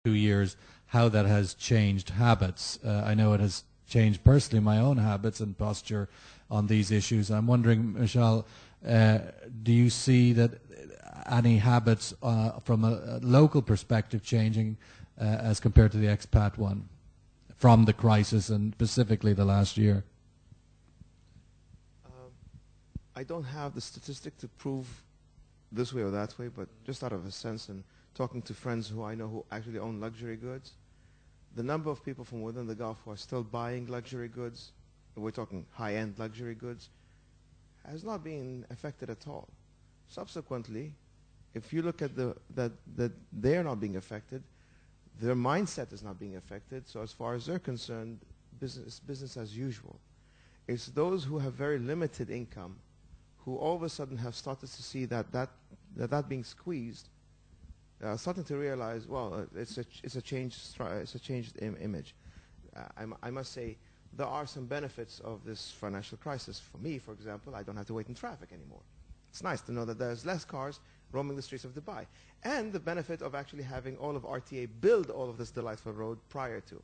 2 years, how that has changed habits. I know it has changed personally my own habits and posture on these issues. I'm wondering, Michelle, do you see that any habits from a local perspective changing as compared to the expat one from the crisis and specifically the last year? I don't have the statistic to prove this way or that way, but just out of a sense and talking to friends who I know who actually own luxury goods, the number of people from within the Gulf who are still buying luxury goods, and we're talking high-end luxury goods, has not been affected at all. Subsequently, if you look at that they're not being affected, their mindset is not being affected, so as far as they're concerned, business as usual. It's those who have very limited income who all of a sudden have started to see that being squeezed, starting to realize, well, it's a changed image. I must say there are some benefits of this financial crisis. For me, for example, I don't have to wait in traffic anymore. It's nice to know that there's less cars roaming the streets of Dubai, and the benefit of actually having all of RTA build all of this delightful road prior to.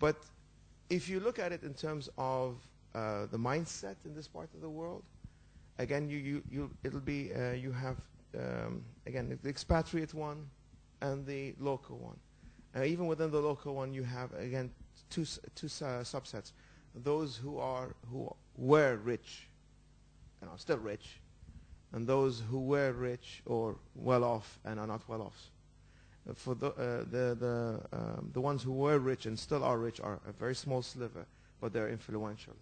But if you look at it in terms of the mindset in this part of the world, again, it'll be you have again the expatriate one and the local one. Even within the local one, you have again two subsets: those who were rich and are still rich, and those who were rich or well off and are not well off. For the ones who were rich and still are rich are a very small sliver, but they're influential.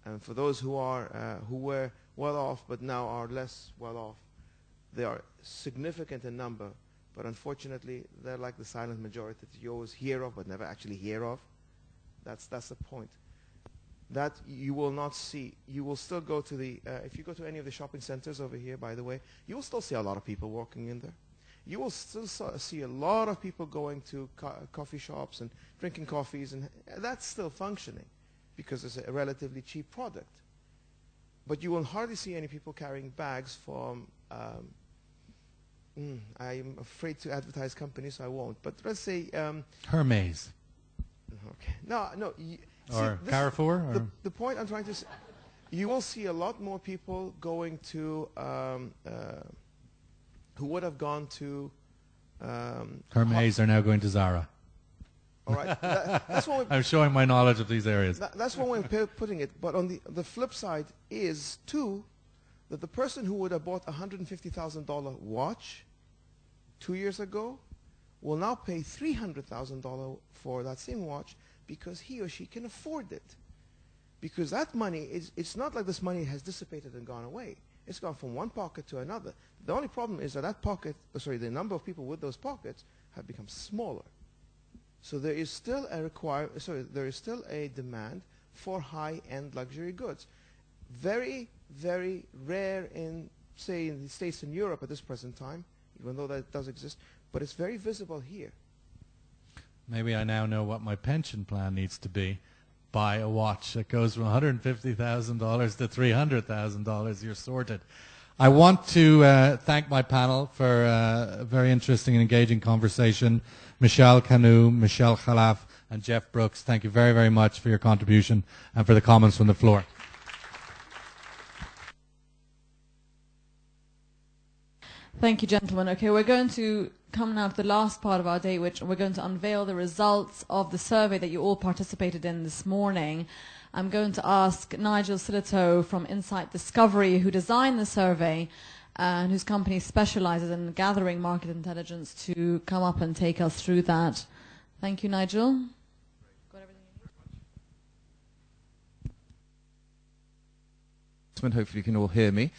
And for those who were well off but now are less well off, they are significant in number, but unfortunately they're like the silent majority that you always hear of but never actually hear of. That's the point. That you will not see. You will still go to the, if you go to any of the shopping centers over here, by the way, you will still see a lot of people walking in there. You will still see a lot of people going to coffee shops and drinking coffees, and that's still functioning because it's a relatively cheap product. But you will hardly see any people carrying bags from, I'm afraid to advertise companies, so I won't, but let's say... Hermes. Okay. No. Or Carrefour? The point I'm trying to say, you will see a lot more people going to, who would have gone to... Hermes are now going to Zara. All right. That's one way I'm showing my knowledge of these areas. That's one way of putting it. But on the flip side is, too, that the person who would have bought a $150,000 watch 2 years ago will now pay $300,000 for that same watch because he or she can afford it. Because that money, it's not like this money has dissipated and gone away. It's gone from one pocket to another. The only problem is that the number of people with those pockets have become smaller. So there is still there is still a demand for high-end luxury goods. Very, very rare in, say, in the States and Europe at this present time, even though that does exist, but it's very visible here. Maybe I now know what my pension plan needs to be. Buy a watch that goes from $150,000 to $300,000. You're sorted. I want to thank my panel for a very interesting and engaging conversation. Michelle Canu, Michelle Khalaf, and Jeff Brooks, thank you very, very much for your contribution and for the comments from the floor. Thank you, gentlemen. Okay, we're going to come now to the last part of our day, which we're going to unveil the results of the survey that you all participated in this morning. I'm going to ask Nigel Silito from Insight Discovery, who designed the survey and whose company specializes in gathering market intelligence, to come up and take us through that. Thank you, Nigel. Got everything you need? Hopefully you can all hear me.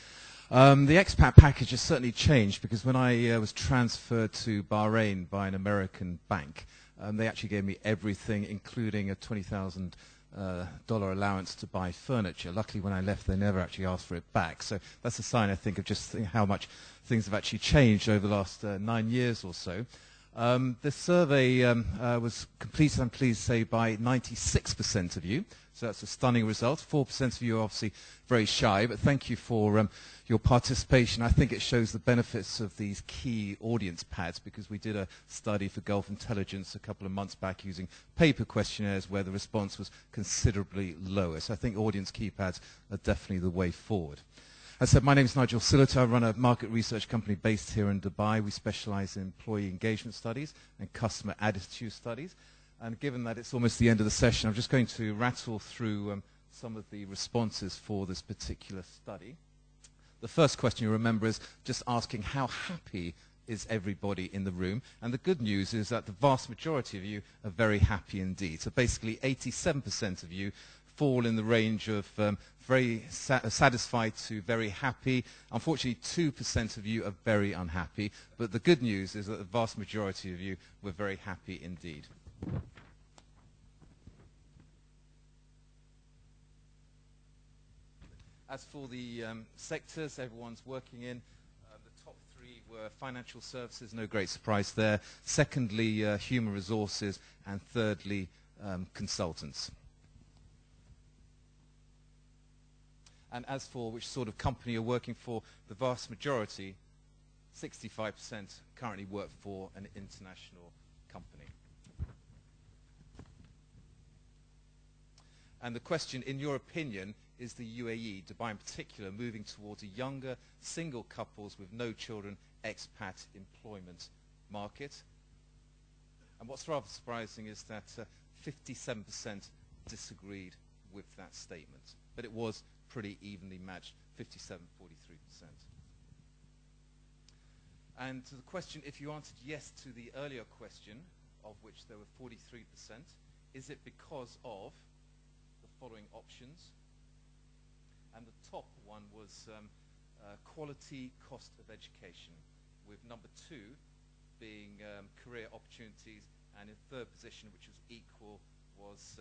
The expat package has certainly changed because when I was transferred to Bahrain by an American bank, they actually gave me everything, including a $20,000 allowance to buy furniture. Luckily, when I left, they never actually asked for it back. So that's a sign, I think, of just how much things have actually changed over the last 9 years or so. The survey was completed, I'm pleased to say, by 96% of you. So that's a stunning result. 4% of you are obviously very shy, but thank you for your participation. I think it shows the benefits of these key audience pads, because we did a study for Gulf Intelligence a couple of months back using paper questionnaires where the response was considerably lower. So I think audience keypads are definitely the way forward. As I said, my name is Nigel Sillett. I run a market research company based here in Dubai. We specialize in employee engagement studies and customer attitude studies. And given that it's almost the end of the session, I'm just going to rattle through some of the responses for this particular study. The first question you remember is just asking how happy is everybody in the room. And the good news is that the vast majority of you are very happy indeed. So basically 87% of you fall in the range of very satisfied to very happy. Unfortunately, 2% of you are very unhappy. But the good news is that the vast majority of you were very happy indeed. As for the sectors everyone's working in, the top three were financial services, no great surprise there. Secondly, human resources, and thirdly, consultants. And as for which sort of company you're working for, the vast majority, 65%, currently work for an international company. And the question, in your opinion, is the UAE, Dubai in particular, moving towards a younger, single couples with no children, expat employment market? And what's rather surprising is that 57% disagreed with that statement. But it was pretty evenly matched, 57-43%. And to the question, if you answered yes to the earlier question, of which there were 43%, is it because of the following options? And the top one was quality cost of education, with number 2 being career opportunities, and in third position, which was equal, was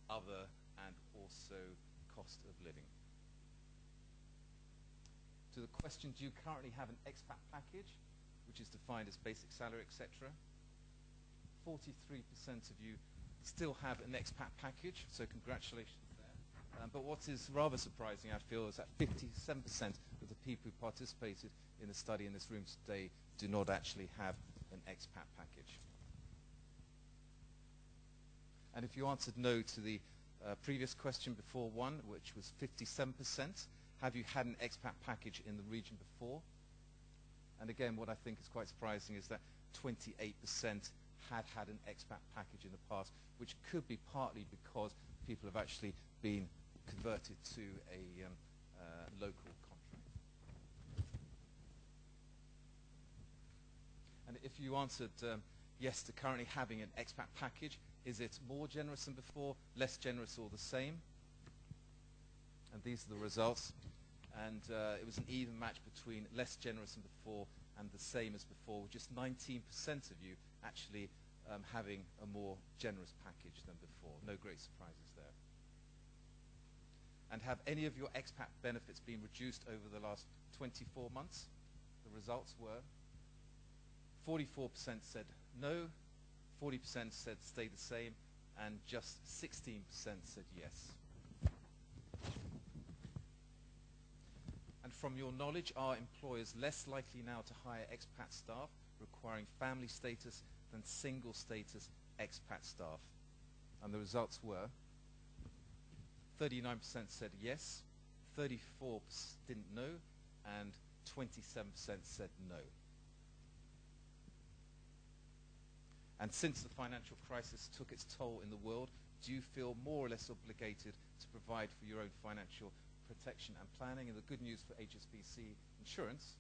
other and also cost of living. To the question, do you currently have an expat package, which is defined as basic salary, etc.? 43% of you still have an expat package, so congratulations there. But what is rather surprising, I feel, is that 57% of the people who participated in the study in this room today do not actually have an expat package. And if you answered no to the previous question before one, which was 57%, have you had an expat package in the region before? And again, what I think is quite surprising is that 28% had an expat package in the past, which could be partly because people have actually been converted to a local contract. And if you answered yes to currently having an expat package, is it more generous than before, less generous, or the same? And these are the results. And it was an even match between less generous than before and the same as before, with just 19% of you actually having a more generous package than before. No great surprises there. And have any of your expat benefits been reduced over the last 24 months? The results were 44% said no, 40% said stay the same, and just 16% said yes. And from your knowledge, are employers less likely now to hire expat staff requiring family status than single status expat staff? And the results were 39% said yes, 34% didn't know, and 27% said no. And since the financial crisis took its toll in the world, do you feel more or less obligated to provide for your own financial protection and planning? And the good news for HSBC Insurance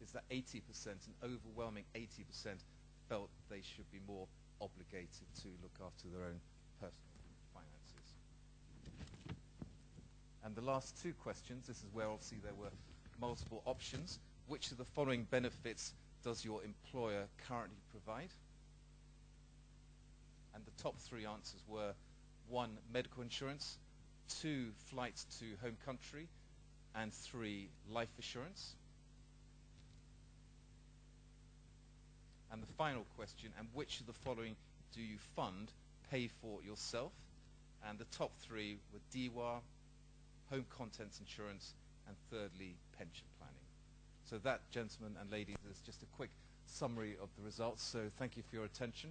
is that 80%, an overwhelming 80%, felt they should be more obligated to look after their own personal finances. And the last two questions, this is where obviously there were multiple options. Which of the following benefits does your employer currently provide? And the top three answers were 1, medical insurance, 2, flights to home country, and 3, life assurance. And the final question, and which of the following do you fund, pay for yourself? And the top three were DIWA, home contents insurance, and thirdly, pension planning. So that, gentlemen and ladies, is just a quick summary of the results. So thank you for your attention.